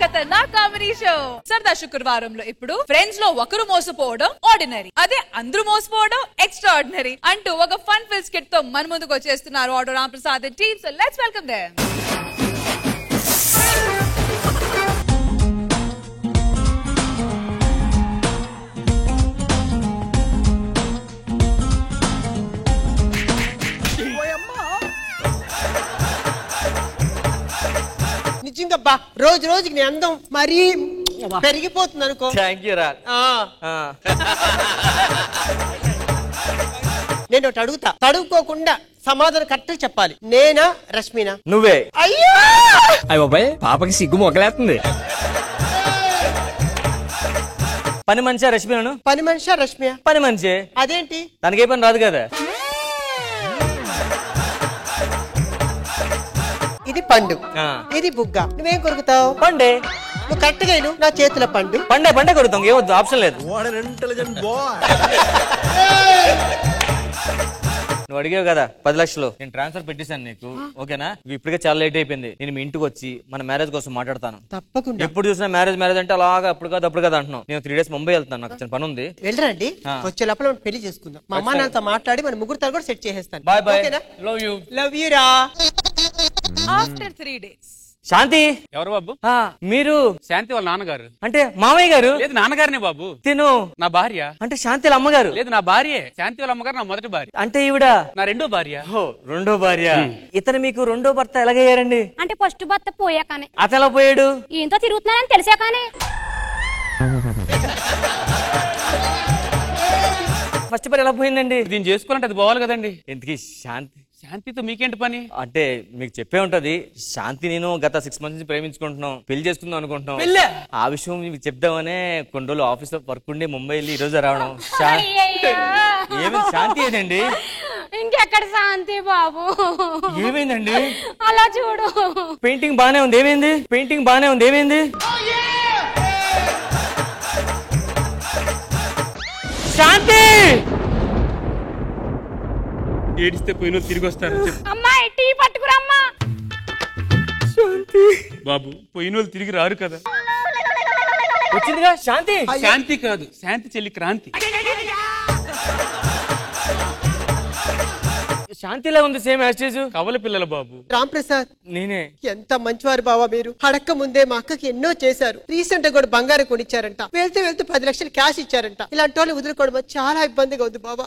ఖతర్నాక్ comedy show సరదా శుక్రవారంలో ఇప్పుడు friends లో ఒకరు మోసపోవడం ఆర్డినరీ, అదే అందరూ మోసపోవడం ఎక్స్ట్రా ఆర్డినరీ అంటూ ఒక ఫన్ ఫిల్ స్కిట్ తో మన ముందుకు వచ్చేస్తున్నారు auto Ramprasad team. So let's welcome them. నిజంగా రోజు రోజుకి నీ అందం మరీ పెరిగిపోతుంది అనుకో. నేను ఒకటి అడుగుతా, తడుకోకుండా సమాధానం కరెక్ట్ చెప్పాలి. నేనా రష్మినా? నువ్వే. అయ్యో అయ్య బాబాయ్, పాపకి సిగ్గు మొగలేస్తుంది. పని మనిషా రష్మిను? పని మనిషా రష్మియా? పని మనిషి. అదేంటి? దానికే పని రాదు కదా. ఇది పండు, ఇది బుగ్గ. నువ్వేం కొరుకుతావు? పండే. నువ్వు కరెక్ట్ గా నా చేతుల పండు. పండే పండే కొడుతాం, ఏవద్దు, ఆప్షన్ లేదు. నువ్వు అడిగావు కదా 10 లక్షలు, నేను ట్రాన్స్ఫర్ పెట్టేశాను నీకు, ఓకేనా? ఇప్పటికే చాలా లేట్ అయిపోయింది. నేను మీ ఇంటికి వచ్చి మన మ్యారేజ్ కోసం మాట్లాడతాను. తప్పకుండా. ఎప్పుడు చూసినా మ్యారేజ్ మ్యారేజ్ అంటే అలాగా అప్పుడు కదా అంటున్నావు. నేను 3 days ముంబై వెళ్తాను, నాకు చిన్న పని ఉంది. వెళ్ళరండి, వచ్చే లోపల పెళ్లి చేసుకుందాం. మా అమ్మ నాన్నతో మాట్లాడి మన ముగ్గురు కూడా సెట్ చేసేస్తాను. Bye bye, love you. Love you రా. After 3 days Shanti. ఎవరు బాబు? మీరు? శాంతి వాళ్ళ నాన్నగారు. అంటే మామయ్య గారు? లేదు, నాన్నగారినే బాబు. తిను నా భార్య. అంటే శాంతి వాళ్ళ అమ్మగారు? లేదు, నా భార్యే. శాంతి వాళ్ళ అమ్మగారు నా మొదటి భార్య. అంటే ఈవిడ నా రెండో భార్య. రెండో భార్య. ఇతను మీకు రెండో భర్త ఎలాగయ్యారండి? అంటే ఫస్ట్ భర్త పోయాకనే. అతను ఎలా పోయాడు? ఏంతో తిరుగుతున్నానని తెలిసాకనే. ఫస్ట్ భార్య ఎలా పోయిందండి? దీన్ని చేసుకోవాలంటే అది పోవాలి కదండి. ఎందుకు శాంతి? శాంతితో మీకేంటి పని? అంటే మీకు చెప్పే ఉంటది, శాంతి నేను గత 6 months నుంచి ప్రేమించుకుంటున్నాం, పెళ్లి చేసుకుందాం అనుకుంటున్నాం. ఆ విషయం మీకు చెప్దామనే కొన్ని రోజులు ఆఫీస్ లో వర్క్ ఉండి ముంబై వెళ్ళి ఈ రోజు రావడం. ఏమి శాంతి ఏదండి? ఇంకెక్కడ శాంతి బాబు? ఏమైందండి? అలా చూడు. పెయింటింగ్ బానే ఉంది, ఏమైంది? పెయింటింగ్ బానే ఉంది, ఏమైంది? శాంతి! ఏడిస్తే పోయిన తిరిగి వస్తారు. అమ్మాయి టీ పట్టుకురమ్మా. శాంతి బాబు, పోయిన తిరిగి రారు కదా. వచ్చిందిగా శాంతి. శాంతి కాదు, శాంతి చెల్లి క్రాంతి. శాంతిలా ఉంది, సేమ్ యాస్టేజ్. కవల పిల్లల బాబు. రాంప్రసాద్ నేనే. ఎంత మంచివారు బావా మీరు. అడక్క ముందే మా అక్కకి ఎన్నో చేశారు. రీసెంట్ గా కూడా బంగారం కొనిచ్చారంట. వెళ్తూ 10 లక్షలు క్యాష్ ఇచ్చారంట. ఇలాంటి వాళ్ళు వదులుకోవడం చాలా ఇబ్బందిగా ఉంది బాబా.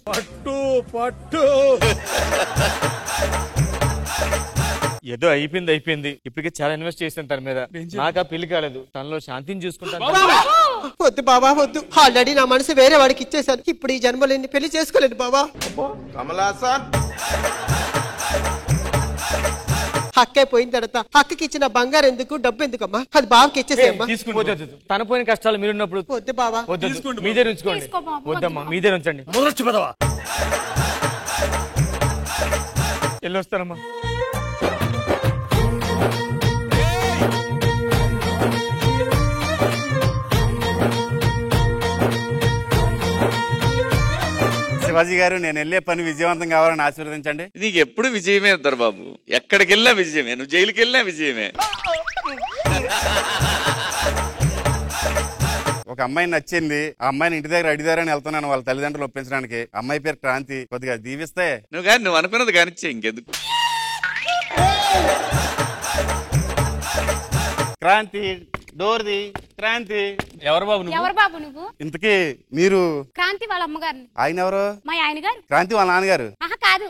పట్టు ఏదో అయిపోయింది. ఇప్పటికే చాలా ఇన్వెస్ట్ చేశాను తన మీద. నాకు పెళ్లి కాలేదు, తనలో శాంతిని చూసుకుంటాను. వద్దు బాబా వద్దు, ఆల్రెడీ నా మనసు వేరే వాడికి ఇచ్చేసాను. ఇప్పుడు ఈ జన్మలో పెళ్లి చేసుకోలేదు బాబా. హక్కే పోయిన తర్వాత హక్కకి ఇచ్చిన బంగారం ఎందుకు, డబ్బు ఎందుకమ్మా? అది బావకి ఇచ్చేసేమ్మా. తన పోయిన కష్టాలు మీరున్నప్పుడు వద్దు బావా. మీదే ఉంచుకోండి. వద్దమ్మా, మీదే ఉంచండి. వెళ్ళొస్తానమ్మా. శివాజీ గారు, నేను వెళ్ళే పని విజయవంతం కావాలని ఆశీర్వదించండి. నీకు ఎప్పుడు విజయమే ఇద్దరు బాబు, ఎక్కడికి వెళ్ళినా విజయమే, నువ్వు జైలుకి వెళ్ళినా విజయమే. ఒక అమ్మాయి నచ్చింది, ఆ అమ్మాయిని ఇంటి దగ్గర అడిగారని వెళ్తున్నాను వాళ్ళ తల్లిదండ్రులు ఒప్పించడానికి. అమ్మాయి పేరు క్రాంతి, కొద్దిగా దీవిస్తే. నువ్వు అనుకున్నది కానిచ్చే, ఇంకెందుకు. క్రాంతి డోర్ది. క్రాంతి. ఎవరు బాబు నువ్వు? ఎవరు బాబు నువ్వు? ఇంతకీ మీరు? క్రాంతి వాళ్ళ అమ్మగారిని. ఆయన ఎవరు? మా ఆయన గారు. క్రాంతి వాళ్ళ నాన్నగారు? కాదు,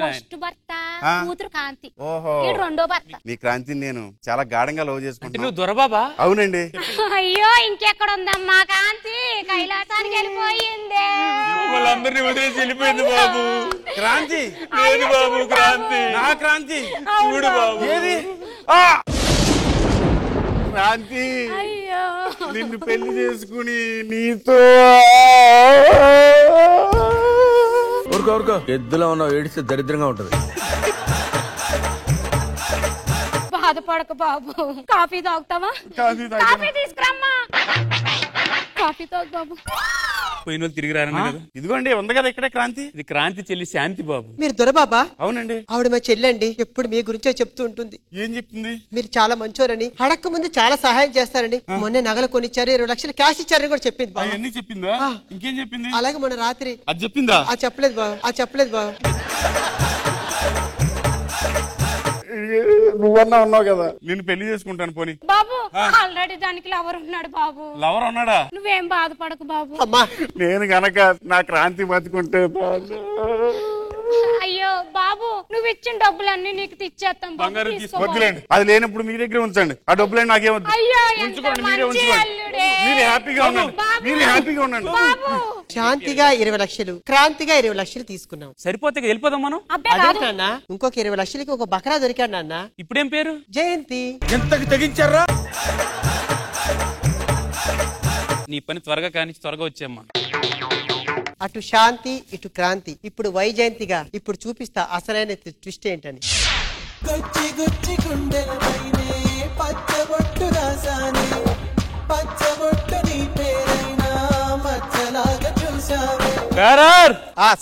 ఫస్ట్ భర్త కూతురు కాంతి. ఓహో, రెండో భర్త. మీ క్రాంతిని నేను చాలా గాఢంగా లవ్ చేసుకుంటున్నాను. నువ్వు దొరబాబా? అవునండి. అయ్యో, ఇంకెక్కడ ఉందమ్మా కాంతి? కైలాసానికి వెళ్ళిపోయింది. వాళ్ళందరినీ వదిలేసి వెళ్ళిపోయింది బాబు. క్రాంతి లేదు బాబు, క్రాంతి. నా క్రాంతి చూడు బాబు. ఏది? క్రాంతి, నిన్ను పెళ్లి చేసుకుని నీతో. ఎద్దులో ఉన్నావు, ఏడిస్తే దరిద్రంగా ఉంటది. బాధపడక బాబు. కాఫీ తాగుతావా? కాఫీ తీసుకురమ్మా. కాఫీ తాగు బాబు. పోయిన వాళ్ళు తిరిగి రారన్నా కదా. ఇదిగోండి ఉంది కదా ఇక్కడే క్రాంతి. ఇది క్రాంతి చెల్లి శాంతి బాబు. మీరు దొరబాబా? అవునండి. ఆవిడ మా చెల్లండి, ఎప్పుడు మీ గురించే చెప్తూ ఉంటుంది. ఏం చెప్తుంది? మీరు చాలా మంచోరని, అడక్క ముందు చాలా సహాయం చేస్తారని, మొన్న నగలు కొనిచ్చారు, 20 లక్షలు క్యాష్ ఇచ్చారని కూడా చెప్పింది బాబా. అవన్నీ చెప్పిందా? ఇంకేం చెప్పింది? అలాగే మొన్న రాత్రి అది చెప్పిందా? చెప్పలేదు బాబా. నువ్వన్నా ఉన్నావు కదా నేను పెళ్లి చేసుకుంటాను పోనీ. బాబు ఆల్రెడీ దానికి లవర్ ఉన్నాడు బాబు. లవర్ ఉన్నాడా? నువ్వేం బాధపడకు బాబు. అమ్మా నేను గనక నా క్రాంతి బతుకుంటే అయ్యో బాబు, నువ్వు ఇచ్చిన డబ్బులన్నీ నీకు తెచ్చేస్తాం. బంగారం వద్దులేండి, అది లేనప్పుడు మీ దగ్గర ఉంచండి. ఆ డబ్బులేండి నాకేమొద్దు. ఉంచుకోండి, మీరే ఉంచుకోండి. మీరు హ్యాపీగా ఉండండి. శాంతిగా 20 లక్షలు, క్రాంతిగా 20 లక్షలు తీసుకున్నాం. సరిపోతే వెళ్ళిపోదాం మనం. అదేంటన్న, ఇంకొక 20 లక్షలకి ఒక బకరా దొరికాడు నాన్న. ఇప్పుడేం పేరు? జయంతి. ఎంతకి తెగించారా? నీ పని త్వరగా కానీ త్వరగా వచ్చేమ్మా. అటు శాంతి ఇటు క్రాంతి, ఇప్పుడు వైజయంతిగా. ఇప్పుడు చూపిస్తా అసలైన ట్విస్ట్ ఏంటని.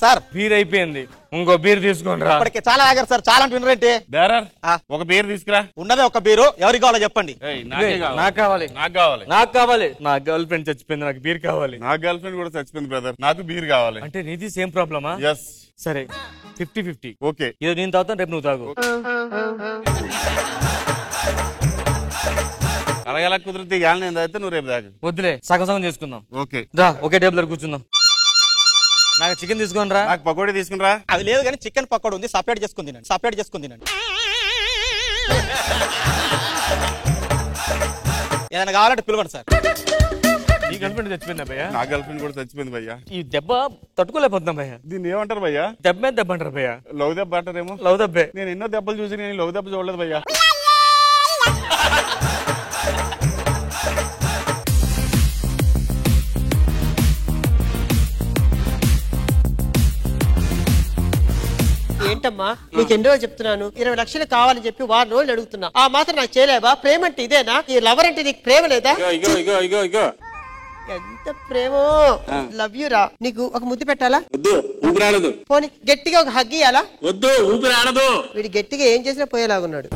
సార్ బీర్ అయిపోయింది, ఇంకో బీర్ తీసుకోండి రా. ఇప్పటికే చాలా ఆగారు సార్, చాలా వినరేంటి? బేరర్ ఒక బీర్ తీసుకురా. ఉన్నదే ఒక బీరు, ఎవరికి కావాలో చెప్పండి. నాకు కావాలి. నా గర్ల్ ఫ్రెండ్ చచ్చిపోయింది, నాకు బీర్ కావాలి. నా గర్ల్ ఫ్రెండ్ కూడా చచ్చిపోయింది బ్రదర్, నాకు బీర్ కావాలి. అంటే నీది సేమ్ ప్రాబ్లమా? ఎస్. సరే 50-50. ఓకే, ఇది నేను తాగుతాను, రేపు నువ్వు తాగు. అలాగేలా కుదిరితే ఇవాళ నేను తాగితే నువ్వు రేపు తాగు. వద్దులే, సగం చేసుకుందాం. ఓకే రా, ఒకే టేబుల్ దగ్గర కూర్చుందాం. నాకు చికెన్ తీసుకొని రా. నాకు పకోడీ తీసుకుని రా. అది లేదు కానీ చికెన్ పకోడీ ఉంది, సపరేట్ చేసుకుంది. ఏదైనా కావాలంటే పిలవండి సార్. నీ గర్ల్ ఫ్రెండ్ చచ్చిపోయిందా భయ్యా? నా గర్ల్ ఫ్రెండ్ కూడా చచ్చిపోయింది భయ్యా. ఈ దెబ్బ తట్టుకోలేకపోతున్నాం భయ్యా. దీన్ని ఏమంటారు భయ్యా? దెబ్బ మీద దెబ్బ అంటారు భయ్యా. లవ్ దెబ్బ అంటారేమో. లవ్ దెబ్బే. నేను ఎన్నో దెబ్బలు చూసి నేను లవ్ దెబ్బ చూడలేదు భయ్యా. ఏంటమ్మా నీకు ఎన్నో చెప్తున్నాను, 20 లక్షలు కావాలని చెప్పి 6 రోజులు అడుగుతున్నా. ఆ మాత్రం నాకు చేయలేవా? ప్రేమ అంటే ఇదేనా? ఈ లవర్ అంటే నీకు ప్రేమ లేదా? ఇగో ఎంత ప్రేమో. లవ్ యూ రా. నీకు ఒక ముద్దు పెట్టాలా? వద్దు, ఊపిరాడదు. పోనీ గట్టిగా ఒక హగ్ ఇయ్యాలా? వద్దు, ఊపిరాడదు. వీడి గట్టిగా ఏం చేసినా పోయేలాగున్నాడు.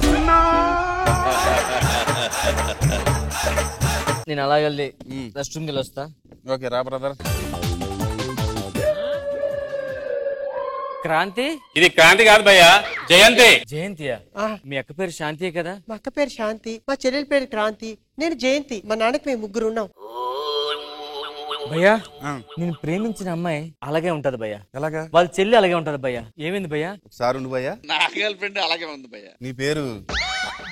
నేను అలాగే వెళ్ళి రెస్ట్ రూమ్కి వెళ్ళి వస్తా. ఓకే రా బ్రదర్. క్రాంతి. ఇది క్రాంతి కాదు భయ్యా, జయంతి. జయంతియా? మీ అక్క పేరు శాంతియే కదా? మా అక్క పేరు శాంతి, మా చెల్లెలి పేరు క్రాంతి, నేను జయంతి. మా నాన్నకి మేము 3 ఉన్నాం. భయ్యా నేను ప్రేమించిన అమ్మాయి అలాగే ఉంటది భయ్యా. ఎలాగా? వాళ్ళ చెల్లి అలాగే ఉంటది భయ్యా. ఏమైంది భయ్యా? ఒకసారి ఉండు భయ్యా. నా గర్ల్ ఫ్రెండ్ అలాగే ఉంది భయ్యా. నీ పేరు?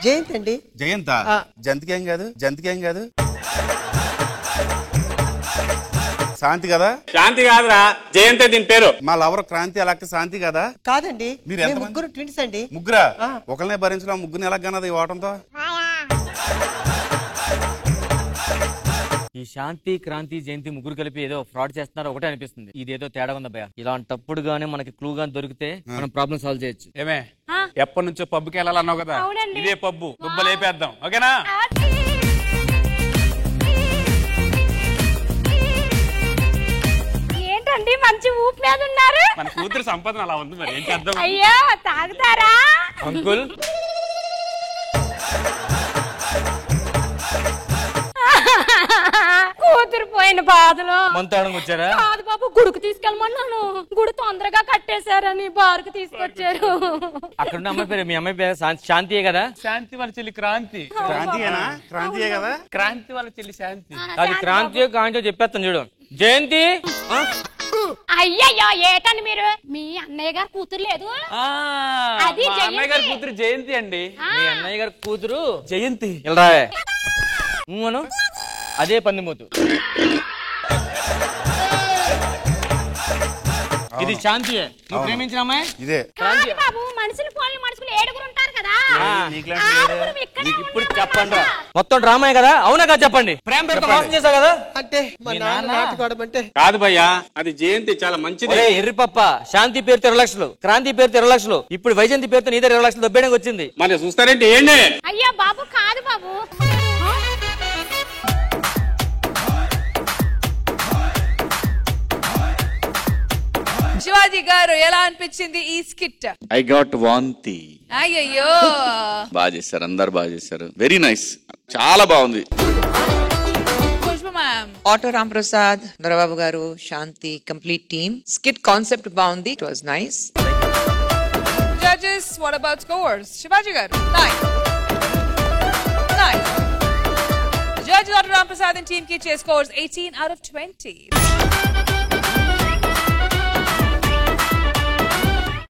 జయంతి అండి. జయంత? జంతికేం కాదు. శాంతి కదా? శాంతి కాదురా, జయంతి దీని పేరు. మా లవర్ క్రాంతి అలాగే శాంతి కదా? కాదండి, మీరు మేము ఎంతమంది? 3 ట్విన్స్ అండి. ముగ్గురా? ఒకరినే భరించడం, ముగ్గురిని ఎలా కన్నది ఓటంతో? ఈ శాంతి క్రాంతి జయంతి ముగ్గురు కలిపి ఏదో ఫ్రాడ్ చేస్తున్నారు ఒకటే అనిపిస్తుంది. ఇదేదో తేడా ఉంది భయ్యా. ఇలాంటప్పుడు గానీ మనకి క్లూ గానీ దొరికితే మనం ప్రాబ్లం సాల్వ్ చేయొచ్చు. ఏమే ఎప్పటి నుంచో పబ్కి వెళ్ళాలన్నావు కదా, ఇదే పబ్బు. దుబ్బలేపేద్దాం, ఓకేనా? ఏంటండి మంచి ఊపు మీద ఉన్నారు? మన కూతురు సంపాదన అలా ఉంది, మరి ఏం చేద్దాం? అయ్యో తాగుతారా అంకుల్? కూతురు పోయిన బాధలో మంతాడానికి వచ్చారా? కాదు బాబు, గుడికి తీసుకెళ్ళమన్నాను. గుడి తొందరగా కట్టేశారని బారుకు తీసుకొచ్చారు. అక్కడ అమ్మాయి పేరు, మీ అమ్మాయి పేరు శాంతియే కదా? శాంతి వాళ్ళ చెల్లి క్రాంతి. క్రాంతియేనా? క్రాంతియే కదా? క్రాంతి వాళ్ళ చెల్లి శాంతి. అది క్రాంతియో కాంతియో చెప్పేస్తాను చూడు. జయంతి. అయ్యయ్యో ఏటండి మీరు? మీ అన్నయ్య గారు కూతురు లేదు? అది మా అన్నయ్య గారి కూతురు జయంతి అండి. మీ అన్నయ్య గారి కూతురు జయంతి. ఇలా అదే పందిమూతు. ఇది శాంతియే నువ్వు ప్రేమించిన అమ్మాయి? ఇదే కాదు బాబు, మనుషులు పోలి మనుషులు 7 ఉంటారు కదా. ఇప్పుడు చెప్పండి, మొత్తం డ్రామా కదా? అవునా కాదు చెప్పండి. ప్రేమ పేరుతో మోసం చేశావు కదా? అంటే మా నాన్న నాటుకోవడం అంటే కాదు భయ్యా, అది జయంతి చాలా మంచిది. ఎర్రి పప్ప, శాంతి పేరుతో 20 లక్షలు, క్రాంతి పేరుతో 20 లక్షలు, ఇప్పుడు వైజయంతి పేరుతో నీ 20 లక్షలు దొబ్బేయడానికి వచ్చింది. మరి చూస్తారంటే ఏంటి? అయ్యా బాబు కాదు బాబు, శివాజీ గారు ఎలా అనిపించింది ఈ స్కిట్? ఐ గాట్ వాంతి. అయ్యయ్యో బాగా చేశారు, అందరు బాగా చేశారు. వెరీ నైస్, చాలా బాగుంది. పుష్ప మ్యామ్. ఆటో రామ్ ప్రసాద్, దొరబాబు గారు, శాంతి, కంప్లీట్ టీమ్. స్కిట్ కాన్సెప్ట్ బాగుంది. It was nice. Judges, what about scores? Shivaji garu 9. Judges Auto Ram Prasad and team ki scores 18 out of 20.